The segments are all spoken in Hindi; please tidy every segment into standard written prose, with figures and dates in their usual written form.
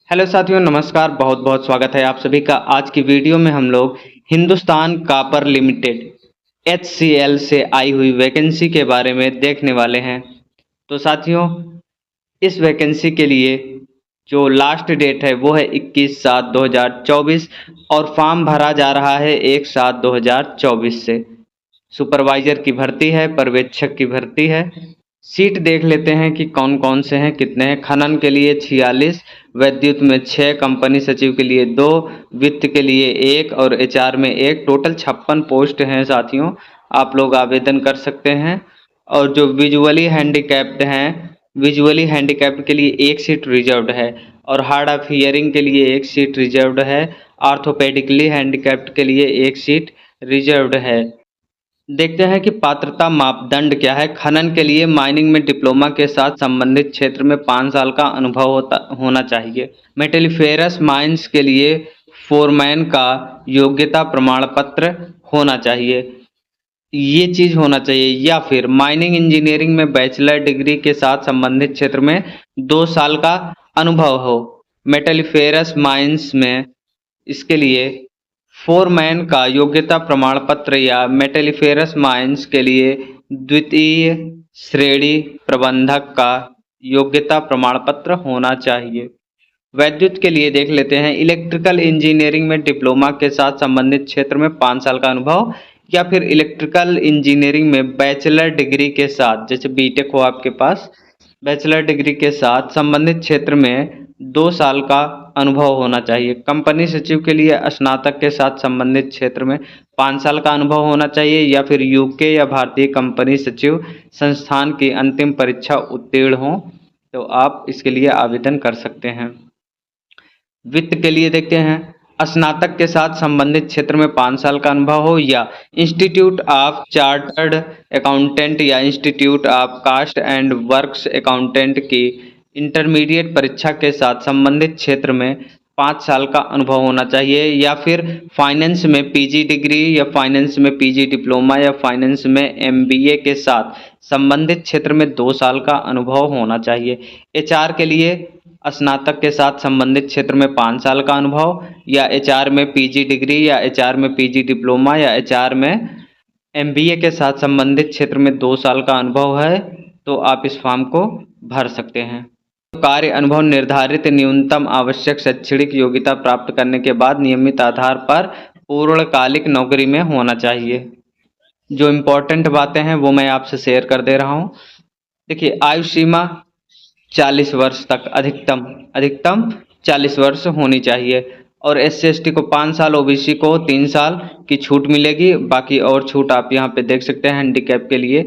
हेलो साथियों, नमस्कार। बहुत बहुत स्वागत है आप सभी का। आज की वीडियो में हम लोग हिंदुस्तान कॉपर लिमिटेड HCL से आई हुई वैकेंसी के बारे में देखने वाले हैं। तो साथियों, इस वैकेंसी के लिए जो लास्ट डेट है वो है 21/7/2024 और फॉर्म भरा जा रहा है 1/7/2024 से। सुपरवाइजर की भर्ती है, पर्यवेक्षक की भर्ती है। सीट देख लेते हैं कि कौन कौन से हैं, कितने हैं। खनन के लिए 46, विद्युत में 6, कंपनी सचिव के लिए 2, वित्त के लिए 1 और HR में 1। टोटल 56 पोस्ट हैं साथियों। आप लोग आवेदन कर सकते हैं। और जो विजुअली हैंडीकैप्ड के लिए 1 सीट रिजर्व्ड है और हार्ड ऑफ हियरिंग के लिए 1 सीट रिजर्व्ड है। ऑर्थोपेडिकली हैंडीकैप्ड के लिए 1 सीट रिजर्व्ड है। देखते हैं कि पात्रता मापदंड क्या है। खनन के लिए माइनिंग में डिप्लोमा के साथ संबंधित क्षेत्र में 5 साल का अनुभव होना चाहिए। मेटलिफेरस माइंस के लिए फोरमैन का योग्यता प्रमाण पत्र होना चाहिए, ये चीज होना चाहिए। या फिर माइनिंग इंजीनियरिंग में बैचलर डिग्री के साथ संबंधित क्षेत्र में 2 साल का अनुभव हो। मेटलिफेरस माइंस में इसके लिए फोरमैन का योग्यता प्रमाण पत्र या मेटलिफेरस माइंस के लिए द्वितीय श्रेणी प्रबंधक का योग्यता प्रमाण पत्र होना चाहिए। वैद्युत के लिए देख लेते हैं। इलेक्ट्रिकल इंजीनियरिंग में डिप्लोमा के साथ संबंधित क्षेत्र में 5 साल का अनुभव या फिर इलेक्ट्रिकल इंजीनियरिंग में बैचलर डिग्री के साथ, जैसे बीटेक हो आपके पास, बैचलर डिग्री के साथ संबंधित क्षेत्र में 2 साल का अनुभव होना चाहिए। कंपनी सचिव के लिए स्नातक के साथ संबंधित क्षेत्र में 5 साल का अनुभव होना चाहिए या फिर यूके या भारतीय कंपनी सचिव संस्थान की अंतिम परीक्षा उत्तीर्ण हो तो आप इसके लिए आवेदन कर सकते हैं। वित्त के लिए देखते हैं। स्नातक के साथ संबंधित क्षेत्र में 5 साल का अनुभव हो या इंस्टीट्यूट ऑफ चार्टर्ड अकाउंटेंट या institute of cost and works accountant की इंटरमीडिएट परीक्षा के साथ संबंधित क्षेत्र में 5 साल का अनुभव होना चाहिए। या फिर फाइनेंस में PG डिग्री या फाइनेंस में PG डिप्लोमा या फाइनेंस में MBA के साथ संबंधित क्षेत्र में 2 साल का अनुभव होना चाहिए। HR के लिए स्नातक के साथ संबंधित क्षेत्र में 5 साल का अनुभव या HR में PG डिग्री या HR में PG डिप्लोमा या HR में MBA के साथ संबंधित क्षेत्र में 2 साल का अनुभव है तो आप इस फॉर्म को भर सकते हैं। कार्य अनुभव निर्धारित न्यूनतम आवश्यक शैक्षणिक योग्यता प्राप्त करने के बाद नियमित आधार पर पूर्णकालिक नौकरी में होना चाहिए। जो इम्पोर्टेंट बातें हैं वो मैं आपसे शेयर कर दे रहा हूँ। देखिए, आयु सीमा 40 वर्ष तक अधिकतम 40 वर्ष होनी चाहिए और SC/ST को 5 साल, OBC को 3 साल की छूट मिलेगी। बाकी और छूट आप यहाँ पे देख सकते हैं। हैंडीकैप के लिए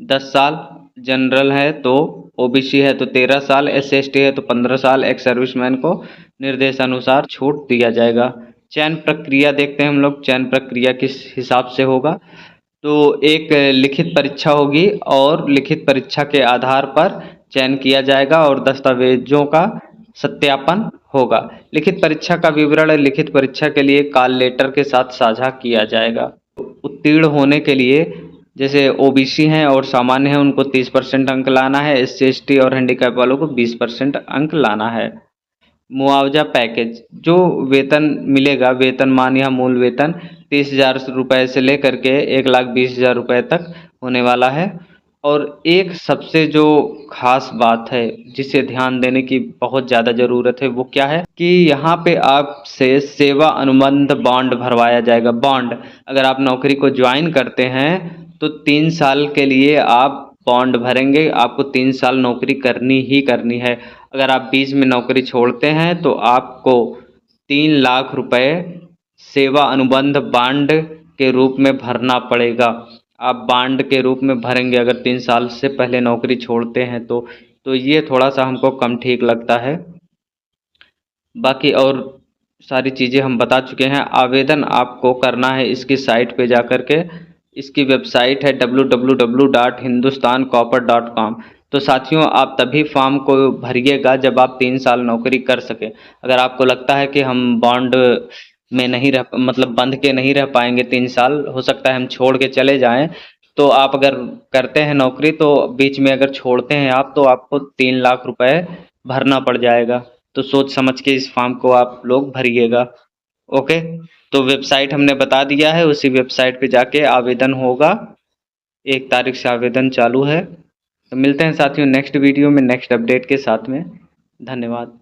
10 साल, जनरल है तो, OBC है तो 13 साल, SC/ST है तो 15 साल, एक्स सर्विसमैन को निर्देशानुसार छूट दिया जाएगा। चयन प्रक्रिया देखते हैं हम लोग। चयन प्रक्रिया किस हिसाब से होगा तो एक लिखित परीक्षा होगी और लिखित परीक्षा के आधार पर चयन किया जाएगा और दस्तावेजों का सत्यापन होगा। लिखित परीक्षा का विवरण लिखित परीक्षा के लिए कॉल लेटर के साथ साझा किया जाएगा। उत्तीर्ण होने के लिए जैसे OBC हैं और सामान्य हैं उनको 30% अंक लाना है। SC/ST और हैंडीकैप वालों को 20% अंक लाना है। मुआवजा पैकेज, जो वेतन मिलेगा, वेतनमान या मूल वेतन 30,000 रुपये से लेकर के 1,20,000 रुपये तक होने वाला है। और एक सबसे जो खास बात है जिसे ध्यान देने की बहुत ज़्यादा ज़रूरत है वो क्या है कि यहाँ पे आपसे सेवा अनुबंध बॉन्ड भरवाया जाएगा। बॉन्ड, अगर आप नौकरी को ज्वाइन करते हैं तो 3 साल के लिए आप बॉन्ड भरेंगे। आपको 3 साल नौकरी करनी ही करनी है। अगर आप बीच में नौकरी छोड़ते हैं तो आपको 3 लाख रुपए सेवा अनुबंध बांड के रूप में भरना पड़ेगा। आप बांड के रूप में भरेंगे अगर 3 साल से पहले नौकरी छोड़ते हैं तो ये थोड़ा सा हमको कम ठीक लगता है। बाकी और सारी चीज़ें हम बता चुके हैं। आवेदन आपको करना है इसकी साइट पे जाकर के। इसकी वेबसाइट है www.hindustancopper.com। तो साथियों, आप तभी फॉर्म को भरिएगा जब आप 3 साल नौकरी कर सकें। अगर आपको लगता है कि हम बॉन्ड में नहीं रह मतलब बंध के नहीं रह पाएंगे 3 साल, हो सकता है हम छोड़ के चले जाएं, तो आप अगर करते हैं नौकरी तो बीच में अगर छोड़ते हैं आप तो आपको 3 लाख रुपए भरना पड़ जाएगा। तो सोच समझ के इस फॉर्म को आप लोग भरिएगा। ओके, तो वेबसाइट हमने बता दिया है, उसी वेबसाइट पे जाके आवेदन होगा। 1 तारीख से आवेदन चालू है। तो मिलते हैं साथियों नेक्स्ट वीडियो में नेक्स्ट अपडेट के साथ में। धन्यवाद।